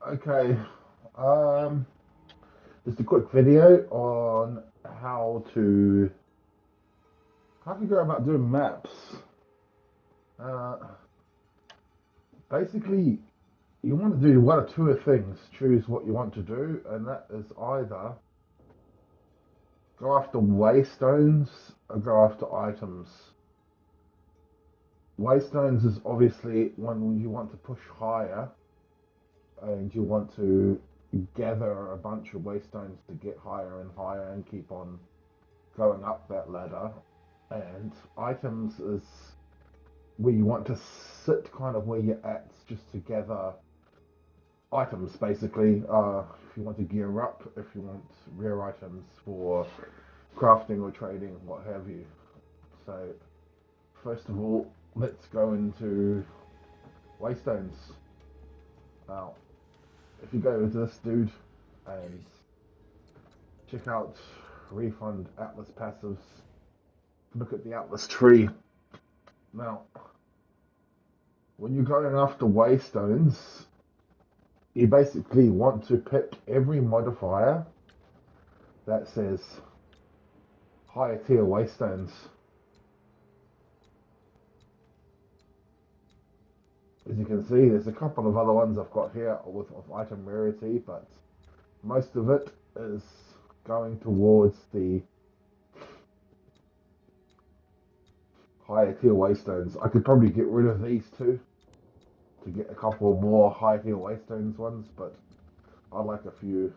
Okay, um, just a quick video on how to go about doing maps. Uh, Basically, you want to do one or two of things. Choose what you want to do, and that is either go after waystones or go after items. Waystones is obviously when you want to push higher and you want to gather a bunch of waystones to get higher and higher and keep on going up that ladder. And items is where you want to sit kind of where you're at just to gather items basically. If you want to gear up, if you want rare items for crafting or trading, what have you. So, first of all, let's go into waystones. Now, if you go into this dude and check out refund Atlas passives, look at the Atlas tree. Now, when you're going after waystones, you basically want to pick every modifier that says higher tier waystones. As you can see, there's a couple of other ones I've got here with of item rarity, but most of it is going towards the higher tier waystones. I could probably get rid of these two to get a couple more high tier waystones ones, but I like a few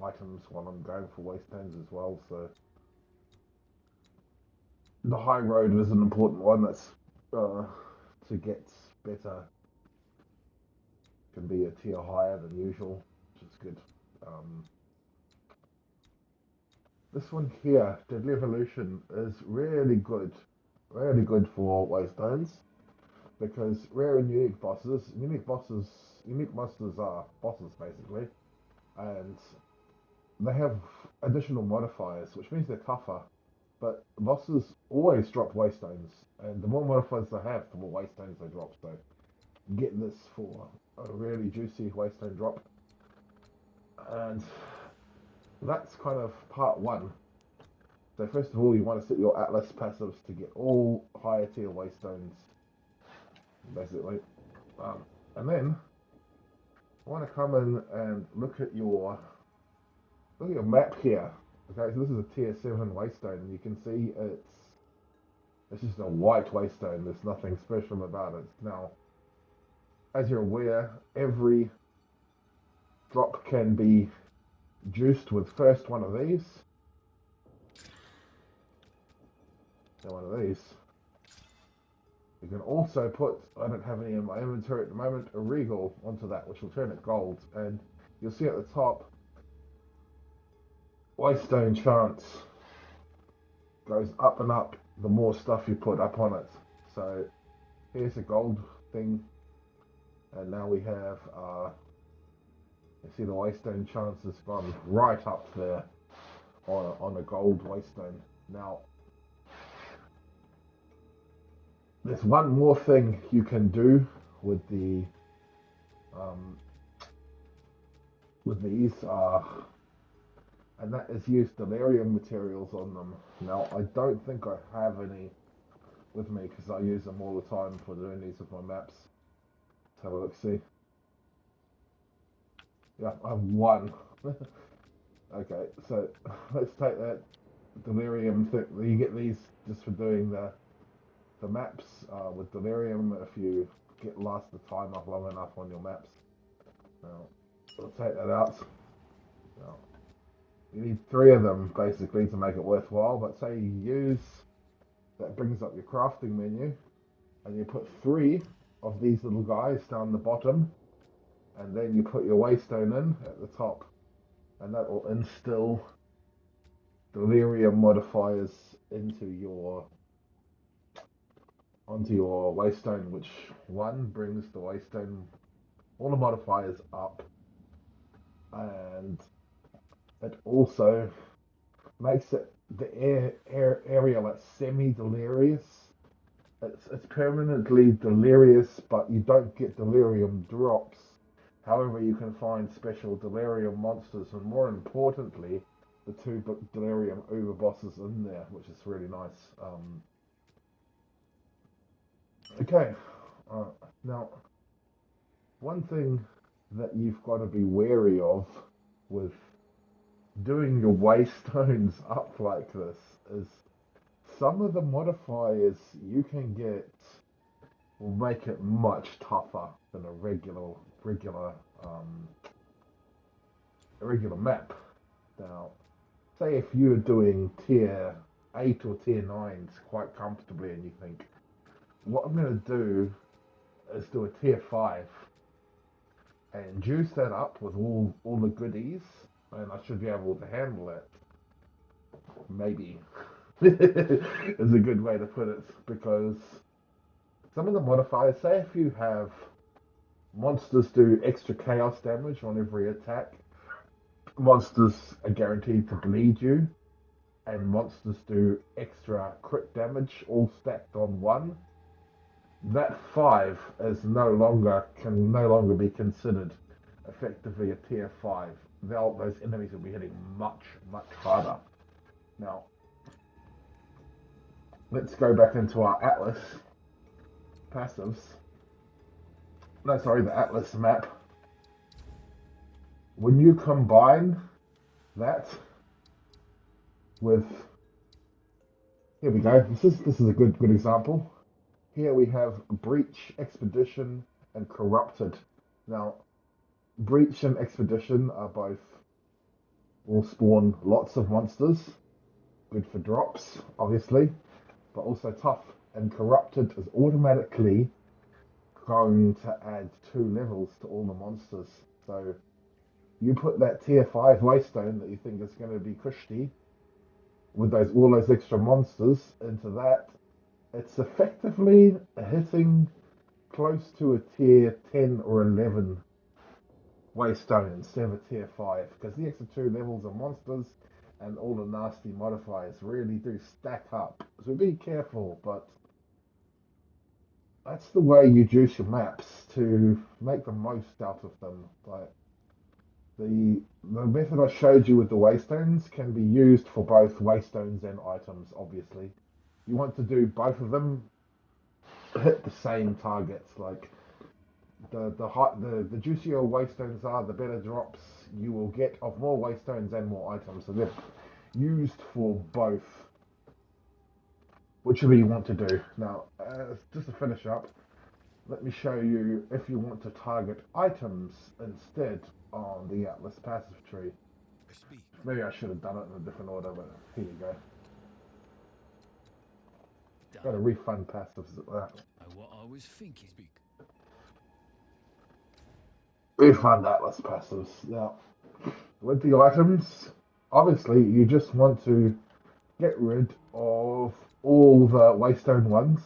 items while I'm going for waystones as well, so the high road is an important one that's to get better, can be a tier higher than usual, which is good. Um, this one here, Deadly Evolution, is really good for waystones because rare and unique bosses are bosses basically, and they have additional modifiers, which means they're tougher. But bosses always drop waystones, and the more modifiers they have, the more waystones they drop. So get this for a really juicy waystone drop, and that's kind of part one. So first of all, you want to set your Atlas passives to get all higher tier waystones, basically, um, and then I want to come in and look at your map here. Okay, so this is a tier 7 waystone, and you can see it's just a white waystone. There's nothing special about it. Now, as you're aware, every drop can be juiced with first one of these, and one of these. You can also put, I don't have any in my inventory at the moment, a regal onto that, which will turn it gold. And you'll see at the top, waystone chance goes up and up the more stuff you put up on it. So here's a gold thing, and now we have, you see the waystone chances gone right up there on a gold waystone. Now, there's one more thing you can do with the um, with these, and that is use delirium materials on them. Now, I don't think I have any with me because I use them all the time for doing these with my maps. Let's have a look, see. Yeah, I have one. Okay, so let's take that delirium thing. You get these just for doing the maps with delirium if you get last the time up long enough on your maps. Now, we'll take that out. Now, you need three of them basically to make it worthwhile, but say you use, that brings up your crafting menu, and you put three of these little guys down the bottom, and then you put your waystone in at the top, and that will instill delirium modifiers into your onto your waystone, which one brings the waystone all the modifiers up, and it also makes it the area like semi-delirious. It's permanently delirious, but you don't get delirium drops. However, you can find special delirium monsters, and more importantly, the two delirium uber bosses in there, which is really nice. Okay, uh, now one thing that you've got to be wary of with doing your waystones up like this is some of the modifiers you can get will make it much tougher than a um, regular map. Now, say if you're doing tier 8 or tier 9s quite comfortably and you think, what I'm going to do is do a tier 5 and juice that up with all the goodies, and I should be able to handle it. Maybe is a good way to put it, because some of the modifiers, say if you have monsters do extra chaos damage on every attack, monsters are guaranteed to bleed you, and monsters do extra crit damage all stacked on one. That 5 can no longer be considered effectively a tier 5. Those enemies will be hitting much harder. Now, let's go back into our Atlas passives. No, sorry, the Atlas map. When you combine that with, here we go. This is a good example. Here we have Breach, Expedition, and Corrupted. Now, Breach and Expedition will spawn lots of monsters. Good for drops, obviously, but also tough. And Corrupted is automatically going to add 2 levels to all the monsters. So you put that tier 5 waystone that you think is going to be cushy with all those extra monsters into that, it's effectively hitting close to a tier 10 or 11 waystone instead of a tier 5, because the extra 2 levels of monsters and all the nasty modifiers really do stack up. So be careful, but that's the way you juice your maps to make the most out of them. Like the method I showed you with the waystones can be used for both waystones and items, obviously. You want to do both of them, hit the same targets. Like the juicier waystones are, the better drops you will get of more waystones and more items. So they're used for both, whichever you want to do. Now, just to finish up, let me show you if you want to target items instead on the Atlas passive tree. Maybe I should have done it in a different order, but here you go. Got to refund passives at that. What I was thinking. Refund Atlas passives. Now, with the items, obviously you just want to get rid of all the waystone ones.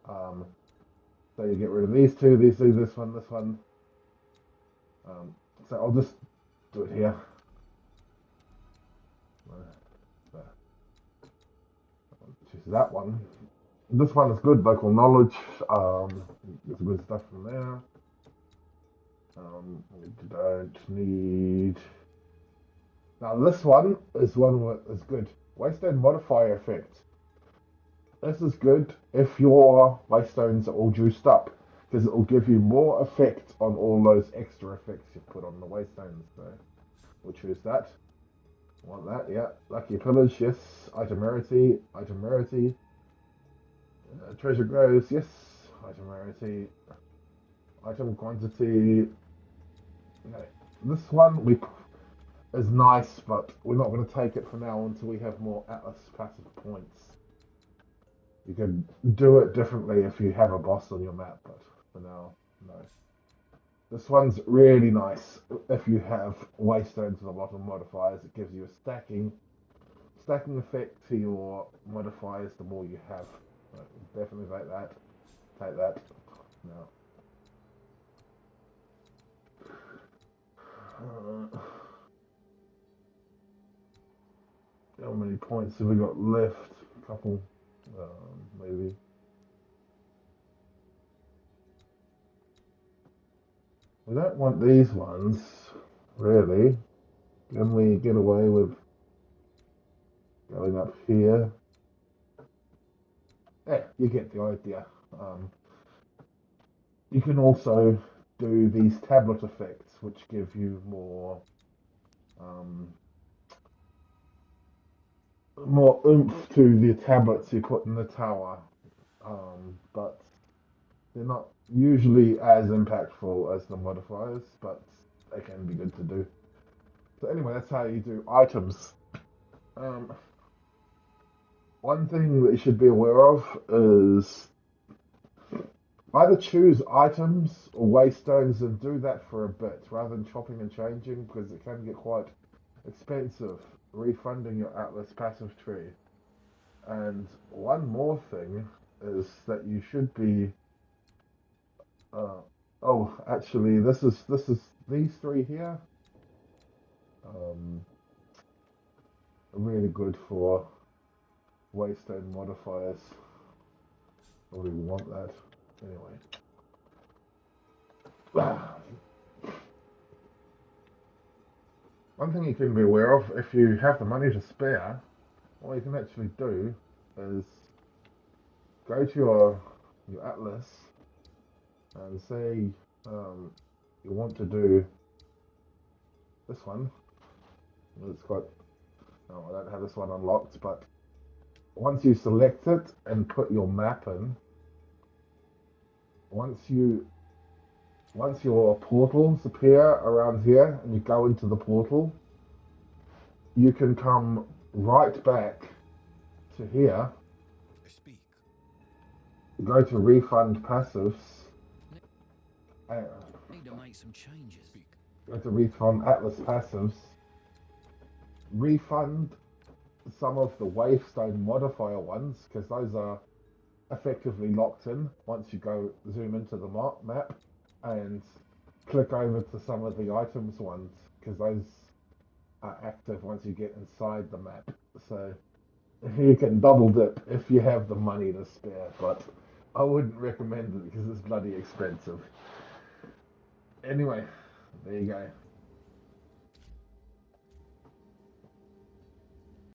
So you get rid of these two, this one. So I'll just do it here. Choose that one. This one is good, local knowledge. There's good stuff from there. We don't need. Now this one is good. Waystone modifier effect. This is good if your waystones are all juiced up, because it will give you more effect on all those extra effects you put on the waystones. So we'll choose that. Want that? Yeah. Lucky pillage, yes. Item rarity. Treasure grows, yes. Item rarity. Item quantity. No. This one is nice, but we're not going to take it for now until we have more Atlas passive points. You can do it differently if you have a boss on your map, but for now, no. This one's really nice if you have waystones with a lot of modifiers. It gives you a stacking effect to your modifiers the more you have. So definitely take that. Take that. No. How many points have we got left? A couple, maybe. We don't want these ones, really. Can we get away with going up here? Yeah, you get the idea. Um, you can also do these tablet effects, which give you um, more oomph to the tablets you put in the tower. But they're not usually as impactful as the modifiers, but they can be good to do. So anyway, that's how you do items. Um, One thing that you should be aware of is either choose items or waystones and do that for a bit rather than chopping and changing because it can get quite expensive refunding your Atlas passive tree. And one more thing is that you should be. Uh, oh, actually, this is these three here. Um, are really good for waystone modifiers. I really want that anyway. One thing you can be aware of, if you have the money to spare, what you can actually do is go to your atlas and say you want to do this one. It's got oh, I don't have this one unlocked, but once you select it and put your map in, once your portals appear around here and you go into the portal, you can come right back to here, go to refund passives, uh, Need to make some changes. go to refund Atlas passives, refund some of the Wavestone modifier ones, because those are effectively locked in once you go zoom into the map, and click over to some of the items ones, because those are active once you get inside the map. So you can double dip if you have the money to spare, but I wouldn't recommend it because it's bloody expensive. Anyway, there you go.